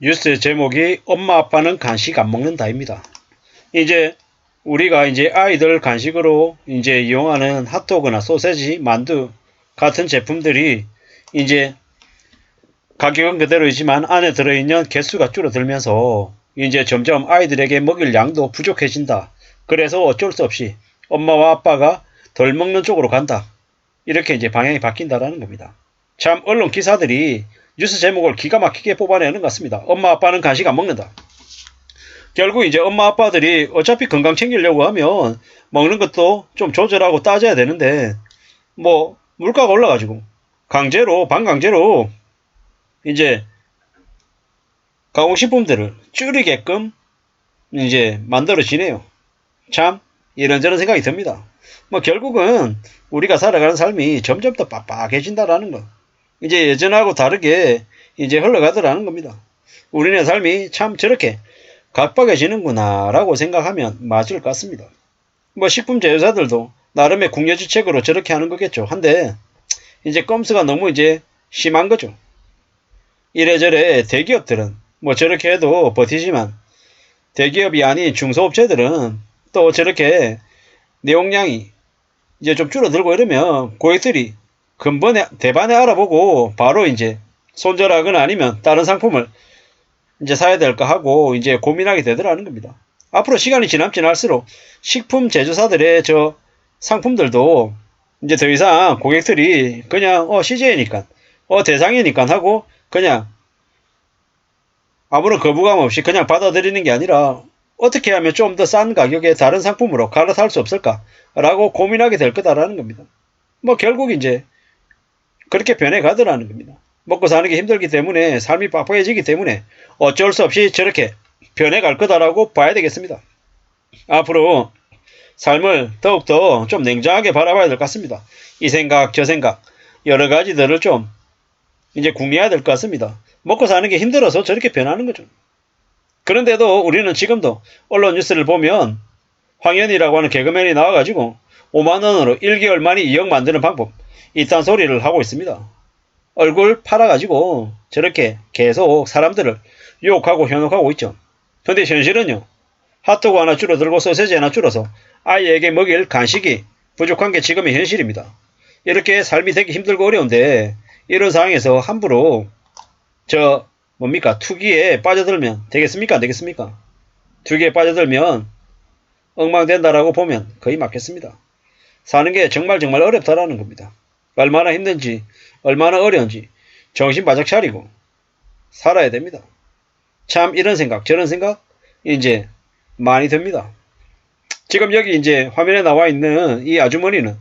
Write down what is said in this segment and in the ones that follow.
뉴스 제목이 엄마 아빠는 간식 안 먹는다입니다. 이제 우리가 이제 아이들 간식으로 이제 이용하는 핫도그나 소세지, 만두 같은 제품들이 이제 가격은 그대로이지만 안에 들어있는 개수가 줄어들면서 이제 점점 아이들에게 먹일 양도 부족해진다. 그래서 어쩔 수 없이 엄마와 아빠가 덜 먹는 쪽으로 간다. 이렇게 이제 방향이 바뀐다라는 겁니다. 참 언론 기사들이 뉴스 제목을 기가 막히게 뽑아내는 것 같습니다. 엄마 아빠는 간식 안 먹는다. 결국 이제 엄마 아빠들이 어차피 건강 챙기려고 하면 먹는 것도 좀 조절하고 따져야 되는데 뭐 물가가 올라가지고 강제로 반강제로 이제 가공식품들을 줄이게끔 이제 만들어지네요. 참 이런저런 생각이 듭니다. 뭐 결국은 우리가 살아가는 삶이 점점 더 빡빡해진다라는 거. 이제 예전하고 다르게 이제 흘러가더라는 겁니다. 우리네 삶이 참 저렇게 각박해지는구나 라고 생각하면 맞을 것 같습니다. 뭐 식품 제조사들도 나름의 궁여지책으로 저렇게 하는 거겠죠. 한데 이제 꼼수가 너무 이제 심한 거죠. 이래저래 대기업들은 뭐 저렇게 해도 버티지만 대기업이 아닌 중소업체들은 또 저렇게 내용량이 이제 좀 줄어들고 이러면 고객들이 근본에 대반에 알아보고 바로 이제 손절하거나 아니면 다른 상품을 이제 사야 될까 하고 이제 고민하게 되더라는 겁니다. 앞으로 시간이 지날수록 식품 제조사들의 저 상품들도 이제 더 이상 고객들이 그냥 CJ니까 대상이니까 하고 그냥 아무런 거부감 없이 그냥 받아들이는 게 아니라 어떻게 하면 좀 더 싼 가격에 다른 상품으로 갈아탈 수 없을까라고 고민하게 될 거다라는 겁니다. 뭐 결국 이제 그렇게 변해가더라는 겁니다. 먹고 사는 게 힘들기 때문에 삶이 빡빡해지기 때문에 어쩔 수 없이 저렇게 변해갈 거다라고 봐야 되겠습니다. 앞으로 삶을 더욱더 좀 냉정하게 바라봐야 될 것 같습니다. 이 생각 저 생각 여러 가지들을 좀 이제 궁리해야 될 것 같습니다. 먹고 사는 게 힘들어서 저렇게 변하는 거죠. 그런데도 우리는 지금도 언론 뉴스를 보면 황현이라고 하는 개그맨이 나와가지고 5만원으로 1개월 만에 2억 만드는 방법 이딴 소리를 하고 있습니다. 얼굴 팔아가지고 저렇게 계속 사람들을 유혹하고 현혹하고 있죠. 근데 현실은요. 핫도그 하나 줄어들고 소세지 하나 줄어서 아이에게 먹일 간식이 부족한 게 지금의 현실입니다. 이렇게 삶이 되기 힘들고 어려운데 이런 상황에서 함부로 투기에 빠져들면 되겠습니까? 안 되겠습니까? 투기에 빠져들면 엉망된다라고 보면 거의 맞겠습니다. 사는 게 정말 어렵다라는 겁니다. 얼마나 힘든지 얼마나 어려운지 정신 바짝 차리고 살아야 됩니다. 참 이런 생각 저런 생각 이제 많이 듭니다. 지금 여기 이제 화면에 나와 있는 이 아주머니는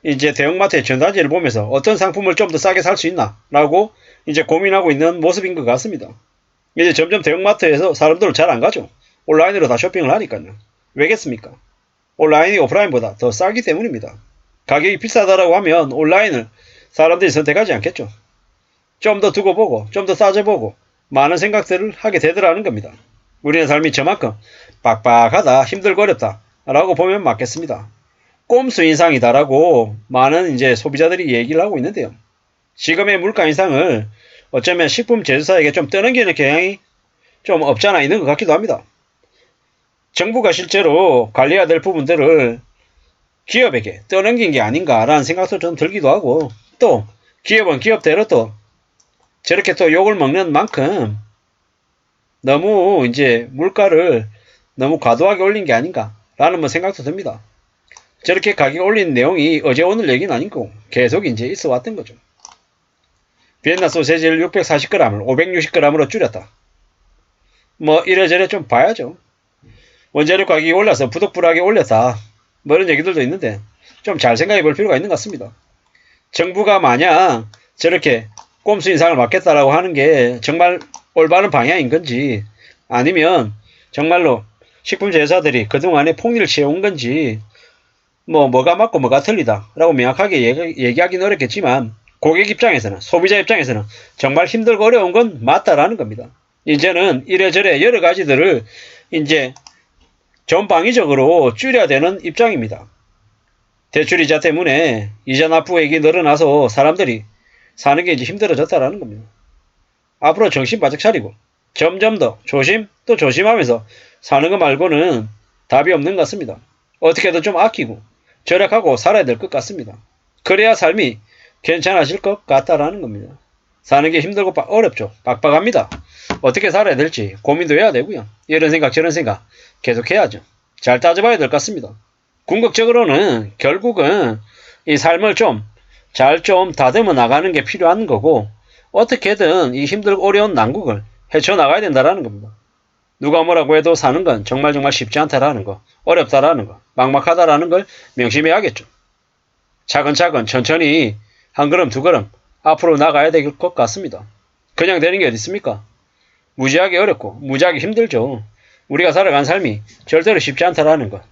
이제 대형마트의 전단지를 보면서 어떤 상품을 좀 더 싸게 살 수 있나 라고 이제 고민하고 있는 모습인 것 같습니다. 이제 점점 대형마트에서 사람들은 잘 안 가죠. 온라인으로 다 쇼핑을 하니까요. 왜겠습니까? 온라인이 오프라인보다 더 싸기 때문입니다. 가격이 비싸다라고 하면 온라인을 사람들이 선택하지 않겠죠. 좀 더 두고 보고 좀 더 따져보고 많은 생각들을 하게 되더라는 겁니다. 우리의 삶이 저만큼 빡빡하다 힘들고 어렵다 라고 보면 맞겠습니다. 꼼수 인상이다라고 많은 이제 소비자들이 얘기를 하고 있는데요. 지금의 물가 인상을 어쩌면 식품 제조사에게 좀 떠넘기는 경향이 좀 없잖아 있는 것 같기도 합니다. 정부가 실제로 관리해야 될 부분들을 기업에게 떠넘긴 게 아닌가라는 생각도 좀 들기도 하고 또 기업은 기업대로 또 저렇게 또 욕을 먹는 만큼 너무 이제 물가를 너무 과도하게 올린 게 아닌가라는 생각도 듭니다. 저렇게 가격 올린 내용이 어제 오늘 얘기는 아니고 계속 이제 있어 왔던 거죠. 비엔나 소세지를 640g을 560g으로 줄였다. 뭐 이래저래 좀 봐야죠. 원재료 가격이 올라서 부득불하게 올렸다. 뭐 이런 얘기들도 있는데 좀 잘 생각해 볼 필요가 있는 것 같습니다. 정부가 마냥 저렇게 꼼수 인상을 막겠다라고 하는 게 정말 올바른 방향인 건지 아니면 정말로 식품 제조사들이 그동안에 폭리를 취해온 건지 뭐가 맞고 뭐가 틀리다 라고 명확하게 얘기하기는 어렵겠지만 고객 입장에서는 소비자 입장에서는 정말 힘들고 어려운 건 맞다라는 겁니다. 이제는 이래저래 여러 가지들을 이제 전방위적으로 줄여야 되는 입장입니다. 대출이자 때문에 이자 납부액이 늘어나서 사람들이 사는 게 이제 힘들어졌다라는 겁니다. 앞으로 정신 바짝 차리고 점점 더 조심 또 조심하면서 사는 거 말고는 답이 없는 것 같습니다. 어떻게든 좀 아끼고 절약하고 살아야 될 것 같습니다. 그래야 삶이 괜찮아질 것 같다라는 겁니다. 사는 게 힘들고 어렵죠. 빡빡합니다. 어떻게 살아야 될지 고민도 해야 되고요. 이런 생각 저런 생각 계속 해야죠. 잘 따져봐야 될 것 같습니다. 궁극적으로는 결국은 이 삶을 좀 다듬어 나가는 게 필요한 거고 어떻게든 이 힘들고 어려운 난국을 헤쳐나가야 된다라는 겁니다. 누가 뭐라고 해도 사는 건 정말 쉽지 않다라는 거, 어렵다라는 거, 막막하다라는 걸 명심해야겠죠. 차근차근 천천히 한 걸음 두 걸음 앞으로 나가야 될 것 같습니다. 그냥 되는 게 어디 있습니까? 무지하게 어렵고 무지하게 힘들죠. 우리가 살아간 삶이 절대로 쉽지 않다라는 것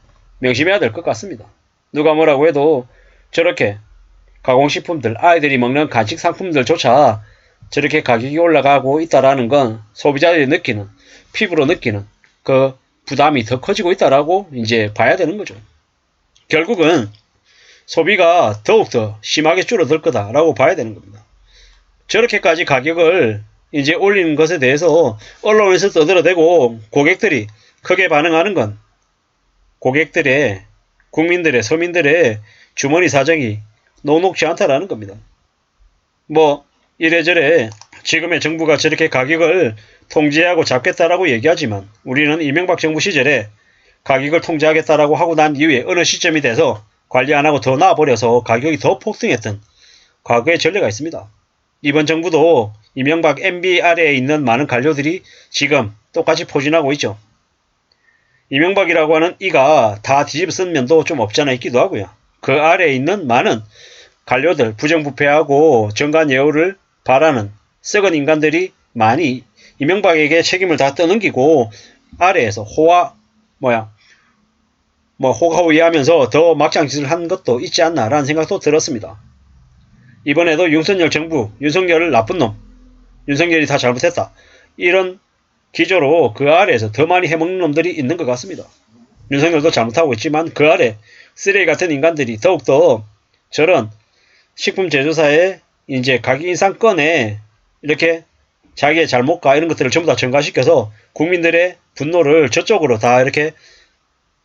명심해야 될 것 같습니다. 누가 뭐라고 해도 저렇게 가공식품들, 아이들이 먹는 간식 상품들조차 저렇게 가격이 올라가고 있다라는 건 소비자들이 느끼는, 피부로 느끼는 그 부담이 더 커지고 있다라고 이제 봐야 되는 거죠. 결국은 소비가 더욱더 심하게 줄어들 거다라고 봐야 되는 겁니다. 저렇게까지 가격을 이제 올리는 것에 대해서 언론에서 떠들어대고 고객들이 크게 반응하는 건 고객들의, 국민들의, 서민들의 주머니 사정이 녹록지 않다라는 겁니다. 뭐 이래저래 지금의 정부가 저렇게 가격을 통제하고 잡겠다라고 얘기하지만 우리는 이명박 정부 시절에 가격을 통제하겠다라고 하고 난 이후에 어느 시점이 돼서 관리 안 하고 더 나아버려서 가격이 더 폭등했던 과거의 전례가 있습니다. 이번 정부도 이명박 MB 아래에 있는 많은 관료들이 지금 똑같이 포진하고 있죠. 이명박이라고 하는 이가 다 뒤집어 쓴 면도 좀 없잖아 있기도 하고요. 그 아래에 있는 많은 관료들, 부정부패하고 정관예우를 바라는 썩은 인간들이 많이 이명박에게 책임을 다 떠넘기고 아래에서 호가호위하면서 더 막장짓을 한 것도 있지 않나라는 생각도 들었습니다. 이번에도 윤석열 정부, 윤석열을 나쁜 놈, 윤석열이 다 잘못했다. 이런 기조로 그 아래에서 더 많이 해먹는 놈들이 있는 것 같습니다. 윤석열도 잘못하고 있지만 그 아래 쓰레기 같은 인간들이 더욱더 저런 식품 제조사의 이제 가격 인상권에 이렇게 자기의 잘못과 이런 것들을 전부 다 전가시켜서 국민들의 분노를 저쪽으로 다 이렇게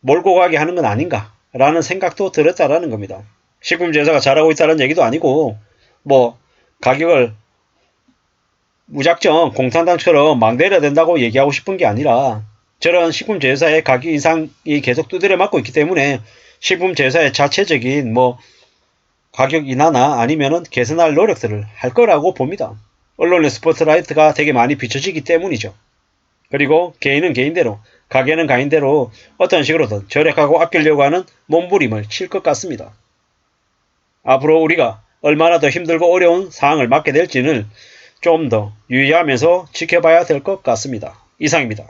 몰고 가게 하는 건 아닌가라는 생각도 들었다라는 겁니다. 식품 제조사가 잘하고 있다는 얘기도 아니고 뭐 가격을 무작정 공산당처럼 막 내려야 된다고 얘기하고 싶은 게 아니라 저런 식품 제조사의 가격 인상이 계속 두드려 맞고 있기 때문에 식품 제조사의 자체적인 뭐 가격 인하나 아니면은 개선할 노력들을 할 거라고 봅니다. 언론의 스포트라이트가 되게 많이 비춰지기 때문이죠. 그리고 개인은 개인대로, 가게는 가인대로 어떤 식으로든 절약하고 아끼려고 하는 몸부림을 칠 것 같습니다. 앞으로 우리가 얼마나 더 힘들고 어려운 상황을 맞게 될지는 좀 더 유의하면서 지켜봐야 될 것 같습니다. 이상입니다.